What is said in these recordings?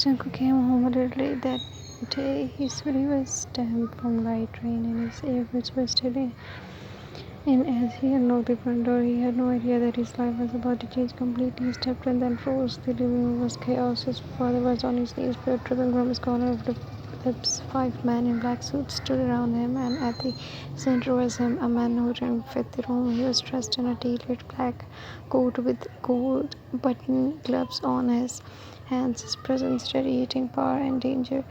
Jungkook came home a little late that day. His hoodie was damp from light rain and his earbuds were still in. As he unlocked the front door, he had no idea that his life was about to change completely. He stepped and then froze. The living room was chaos. His father was on his knees, blood dripping from his corner of the lips. 5 men in black suits stood around him, and at the center was him, a man who didn't fit the room. He was dressed in a tailored black coat with gold button gloves on his hands. His presence radiating power and danger.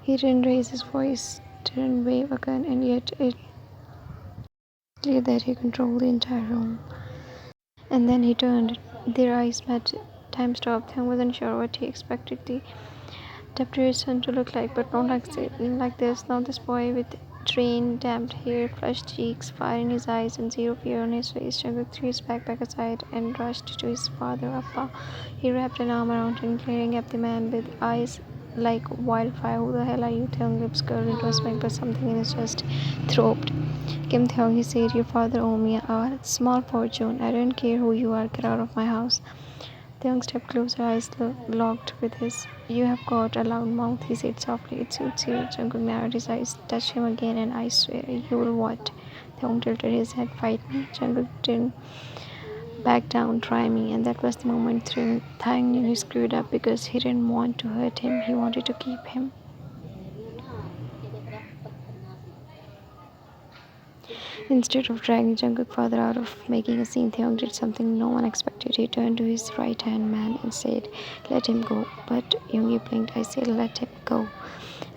He didn't raise his voice, didn't wave a gun, and yet it clear that he controlled the entire room. And then he turned. Their eyes met. Time stopped. Hyung wasn't sure what he expected the deputy's son to look like, but not like this. Now this boy with trained, damped hair, flushed cheeks, fire in his eyes, and zero fear on his face. Jungkook threw his backpack aside and rushed to his father, Appa. He wrapped an arm around him, glaring at the man with eyes like wildfire. Who the hell are you? Hyung lips curled into a smile, but something in his chest throbbed. Kim Hyung, he said, your father owed me a small fortune. I don't care who you are. Get out of my house. The young stepped closer, eyes locked with his. You have got a loud mouth, he said softly. It suits you. Jungkook narrowed his eyes. Touch him again, and I swear you will what? The young tilted his head. Fight me. Jungkook didn't back down. Try me. And that was the moment Thang knew he screwed up because he didn't want to hurt him. He wanted to keep him. Instead of dragging Jungkook father out of making a scene, Theong did something no one expected. He turned to his right-hand man and said, let him go. But Yoongi blinked. I said, let him go.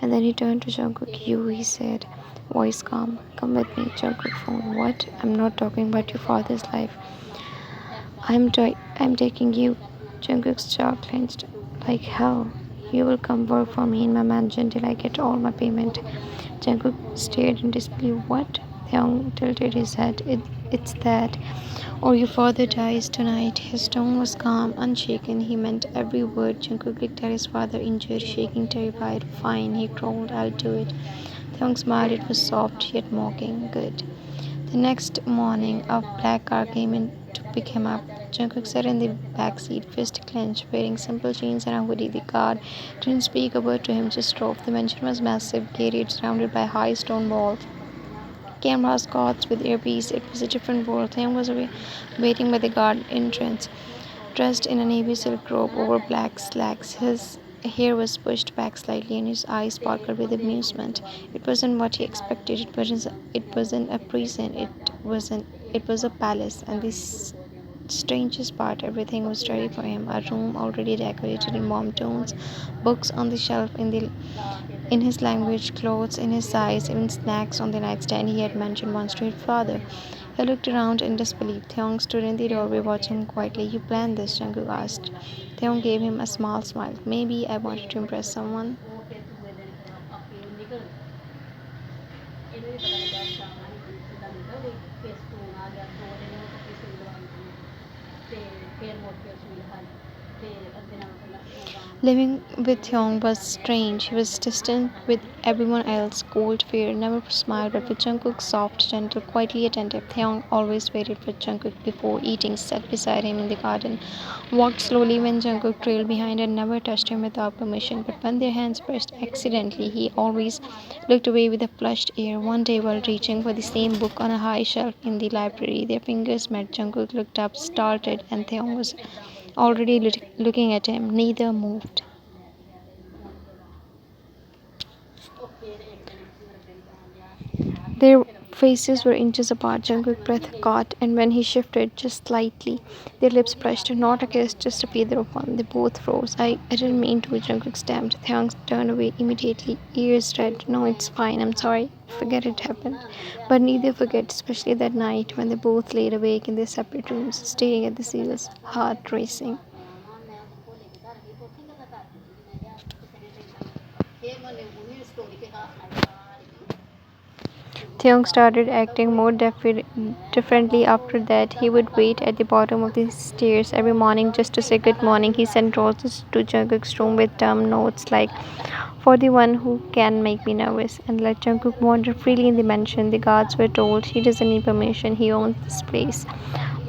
And then he turned to Jungkook. You, he said, voice calm. Come with me. Jungkook phoned. What? I'm not talking about your father's life. I'm taking you. Jungkook's jaw clenched. Like hell. You will come work for me in my mansion till I get all my payment. Jungkook stared in disbelief. What? Young tilted his head. It's that. Or your father dies tonight. His tone was calm, unshaken. He meant every word. Jungkook looked at his father, injured, shaking, terrified. Fine, he crawled. I'll do it. Young smiled. It was soft, yet mocking. Good. The next morning, a black car came in to pick him up. Jungkook sat in the back seat, fist clenched, wearing simple jeans and a hoodie. The guard didn't speak a word to him, just drove. The mansion was massive, gated, surrounded by high stone walls. Cameras, guards with earpiece. It was a different world. Tham was waiting by the guard entrance, dressed in a navy silk robe over black slacks. His hair was pushed back slightly and his eyes sparkled with amusement. It wasn't what he expected. It wasn't a prison. It was a palace. And this strangest part, everything was ready for him. A room already decorated in warm tones, books on the shelf in his language, clothes in his size, even snacks on the nightstand he had mentioned once to his father. He looked around in disbelief. Theong stood in the doorway watching him quietly. You planned this? Jungkook asked. Theong gave him a small smile. Maybe I wanted to impress someone. Living with Hyung was strange. He was distant with everyone else, cold, fair, never smiled, but with Jungkook, soft, gentle, quietly attentive. Hyung always waited for Jungkook before eating, sat beside him in the garden, walked slowly when Jungkook trailed behind, and never touched him without permission. But when their hands brushed accidentally, he always looked away with a flushed air. One day, while reaching for the same book on a high shelf in the library, their fingers met. Jungkook looked up, startled, and Hyung was already looking at him. Neither moved. Their faces were inches apart. Jungkook's breath caught, and when he shifted just slightly, their lips brushed. Not a kiss, just a feather of one. They both froze. I didn't mean to. Jungkook stamped. Thyong turned away immediately, ears red. No, it's fine. I'm sorry. Forget it happened. But neither forget, especially that night when they both laid awake in their separate rooms, staring at the ceilings, heart racing. Theong started acting more differently after that. He would wait at the bottom of the stairs every morning just to say good morning. He sent roses to Jungkook's room with dumb notes like, for the one who can make me nervous, and let Jungkook wander freely in the mansion. The guards were told he doesn't need permission, he owns this place.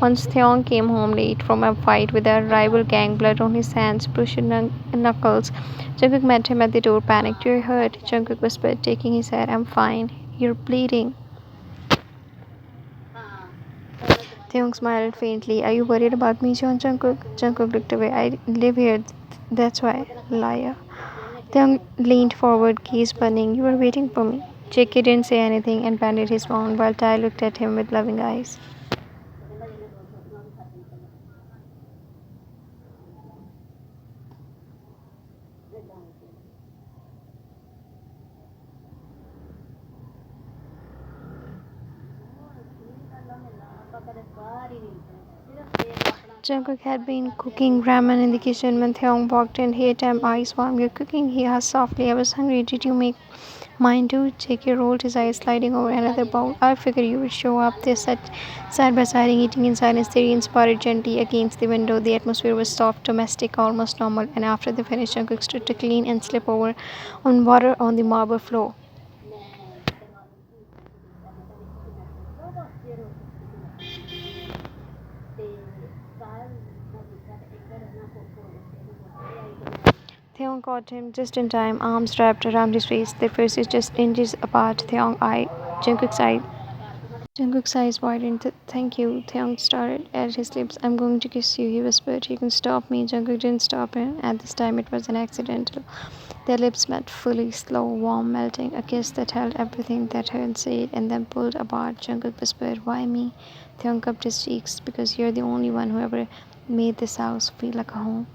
Once Theon came home late from a fight with a rival gang, blood on his hands, bruised knuckles. Jungkook met him at the door, panicked. "You're hurt," Jungkook whispered, taking his head. "I'm fine." "You're bleeding." Theon smiled faintly. "Are you worried about me, John Jungkook?" Jungkook looked away. "I live here, that's why." "Liar." Theon leaned forward, gaze burning. "You were waiting for me." JK didn't say anything and banded his wound while Ty looked at him with loving eyes. Jungkook had been cooking ramen in the kitchen when Theon walked in. "Hey Tam, eyes warm. You're cooking?" he asked softly. "I was hungry. Did you make mine too?" JK rolled his eyes, sliding over another bowl. "I figured you would show up." They sat side by side, eating in silence. They spotted gently against the window. The atmosphere was soft, domestic, almost normal. And after they finished, Jungkook stood to clean and slip over on water on the marble floor. Theon caught him just in time, arms wrapped around his waist, their faces just inches apart. Jungkook's eye Jungkook's eyes widened. "Thank you." Theon started at his lips. "I'm going to kiss you," he whispered. "You can stop me." Jungkook didn't stop him. At this time, it was an accidental. Their lips met fully, slow, warm, melting. A kiss that held everything that had said and then pulled apart. Jungkook whispered, "Why me?" Theon cupped his cheeks. "Because you're the only one who ever made this house feel like a home."